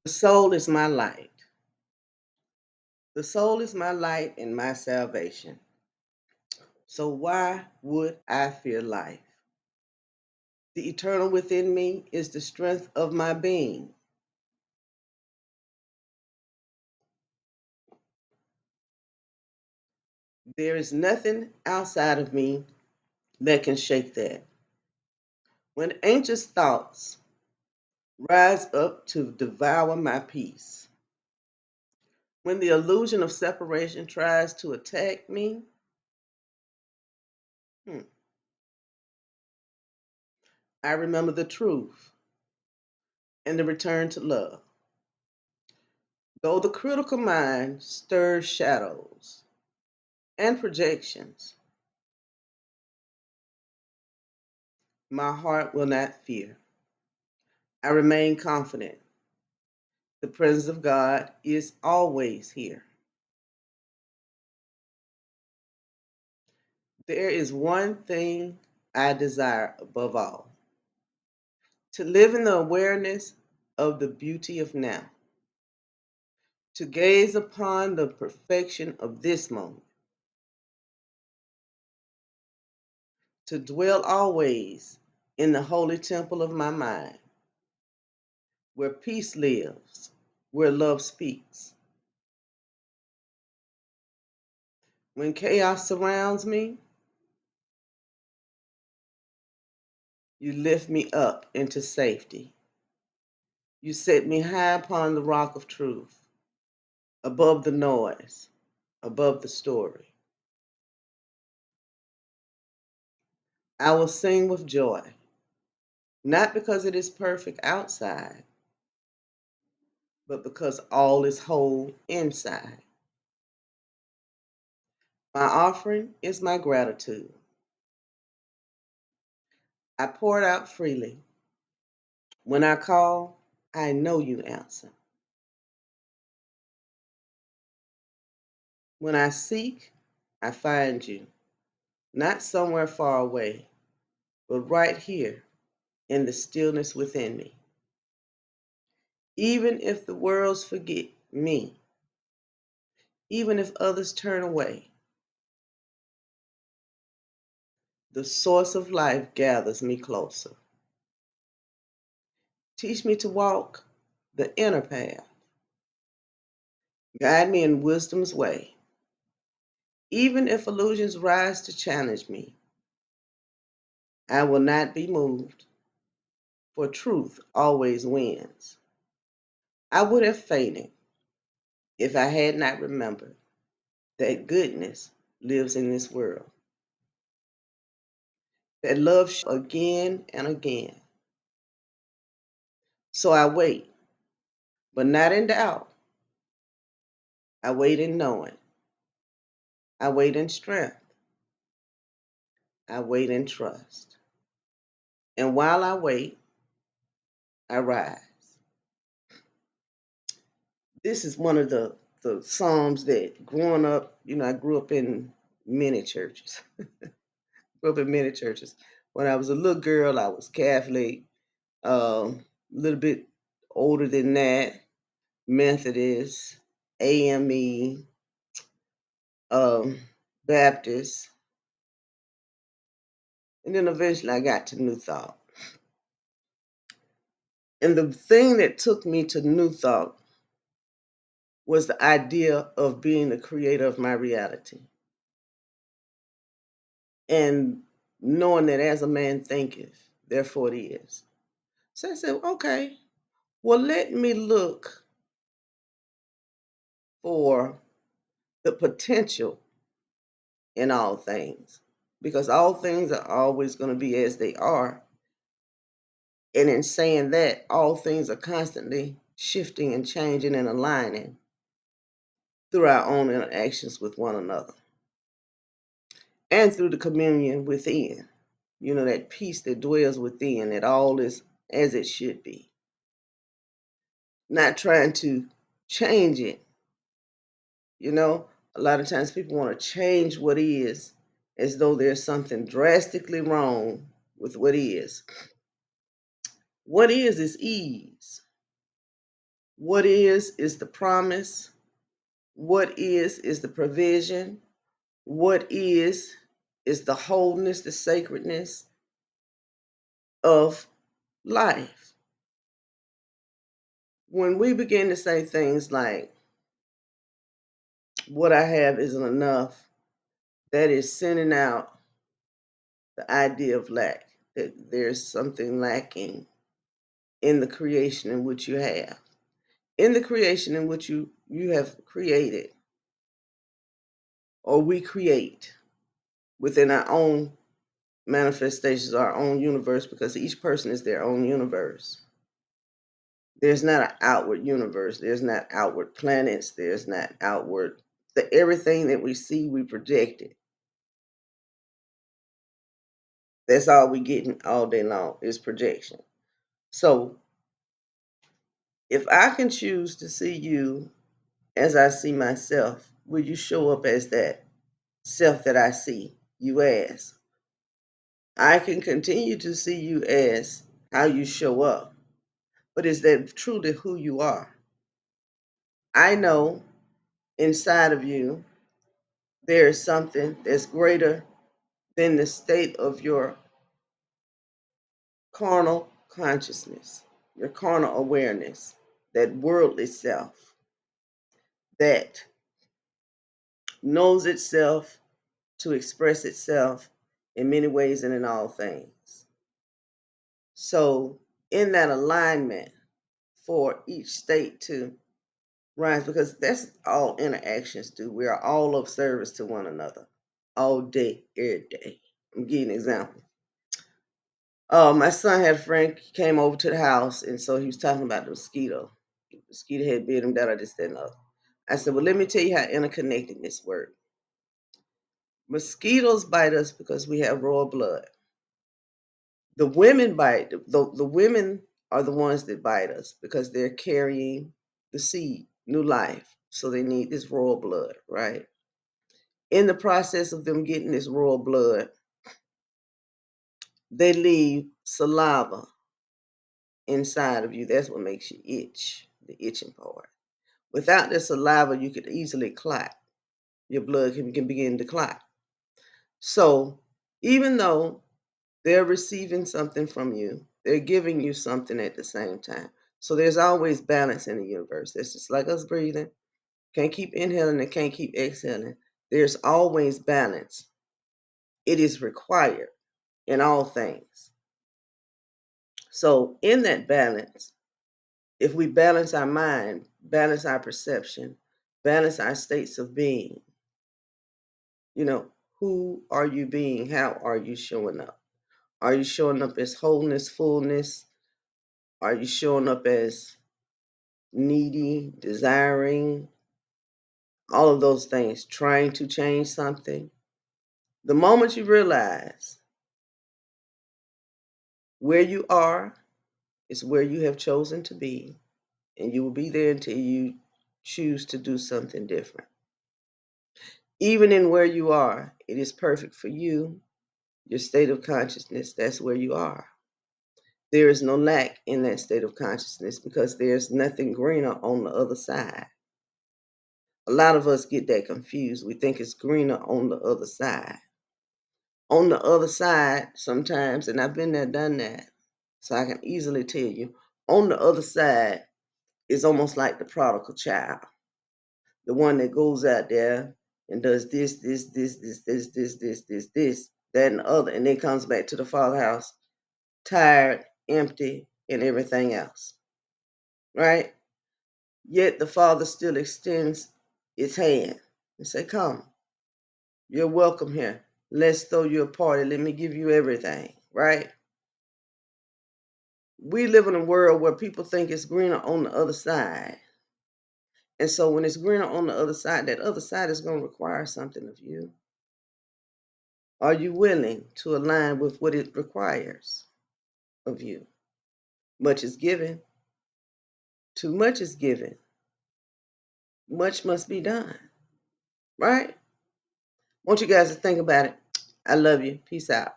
The soul is my light. The soul is my light and my salvation. So why would I fear life? The eternal within me is the strength of my being. There is nothing outside of me that can shake that. When anxious thoughts rise up to devour my peace, when the illusion of separation tries to attack me, hmm, I remember the truth and the return to love. Though the critical mind stirs shadows and projections, my heart will not fear. I remain confident. The presence of God is always here. There is one thing I desire above all: to live in the awareness of the beauty of now, to gaze upon the perfection of this moment, to dwell always in the holy temple of my mind, where peace lives, where love speaks. When chaos surrounds me, you lift me up into safety. You set me high upon the rock of truth, above the noise, above the story. I will sing with joy, not because it is perfect outside, but because all is whole inside. My offering is my gratitude. I pour it out freely. When I call, I know you answer. When I seek, I find you, not somewhere far away, but right here in the stillness within me. Even if the worlds forget me, even if others turn away, the source of life gathers me closer. Teach me to walk the inner path. Guide me in wisdom's way. Even if illusions rise to challenge me, I will not be moved, for truth always wins. I would have fainted if I had not remembered that goodness lives in this world, that love again and again. So I wait, but not in doubt. I wait in knowing. I wait in strength. I wait in trust. And while I wait, I rise. This is one of the Psalms that growing up, I grew up in many churches. Grew up in many churches. When I was a little girl, I was Catholic. A little bit older than that, Methodist, AME, um, Baptist, and then eventually I got to New Thought. And the thing that took me to New Thought was the idea of being the creator of my reality and knowing that as a man thinketh, therefore it is. So I said, okay, well, let me look for the potential in all things because all things are always going to be as they are. And in saying that, all things are constantly shifting and changing and aligning through our own interactions with one another and through the communion within. That peace that dwells within, that all is as it should be. Not trying to change it. A lot of times people want to change what is as though there's something drastically wrong with what is. What is ease. What is the promise. What is the provision. What is the wholeness, the sacredness of life. When we begin to say things like, what I have isn't enough, that is sending out the idea of lack, that there's something lacking in the creation in which you have. In the creation in which you have created, or we create within our own manifestations, our own universe, because each person is their own universe. There's not an outward universe. There's not outward planets. There's not outward. Everything that we see, we project it. That's all we getting all day long is projection. So if I can choose to see you as I see myself, will you show up as that self that I see you as? I can continue to see you as how you show up, but is that truly who you are? I know inside of you there is something that's greater than the state of your carnal consciousness, your carnal awareness, that worldly self that knows itself to express itself in many ways and in all things. So, in that alignment for each state to rise, because that's all interactions do. We are all of service to one another all day, every day. I'm giving an example. My son had a friend came over to the house, and so he was talking about the mosquito. The mosquito had bit him, that I just didn't know. I said, well, let me tell you how interconnectedness works. Mosquitoes bite us because we have royal blood. The women bite, the women are the ones that bite us because they're carrying the seed, new life. So they need this royal blood, right? In the process of them getting this royal blood, they leave saliva inside of you. That's what makes you itch, the itching part. Without the saliva, you could easily clot. Your blood can begin to clot. So even though they're receiving something from you, they're giving you something at the same time. So there's always balance in the universe. It's just like us breathing. Can't keep inhaling and can't keep exhaling. There's always balance. It is required in all things. So in that balance, if we balance our mind, balance our perception, balance our states of being, who are you being? How are you showing up? Are you showing up as wholeness, fullness? Are you showing up as needy, desiring, all of those things, trying to change something? The moment you realize where you are is where you have chosen to be, and you will be there until you choose to do something different. Even in where you are, it is perfect for you, your state of consciousness, that's where you are. There is no lack in that state of consciousness because there's nothing greener on the other side. A lot of us get that confused. We think it's greener on the other side. On the other side, sometimes, and I've been there, done that, so I can easily tell you, on the other side is almost like the prodigal child, the one that goes out there and does this, that, and the other, and then comes back to the Father house tired, empty, and everything else, right? Yet the Father still extends his hand and say, come, you're welcome here. Let's throw you a party. Let me give you everything, right? We live in a world where people think it's greener on the other side. And so when it's greener on the other side, that other side is going to require something of you. Are you willing to align with what it requires of you? Much is given. Too much is given. Much must be done, right? I want you guys to think about it. I love you. Peace out.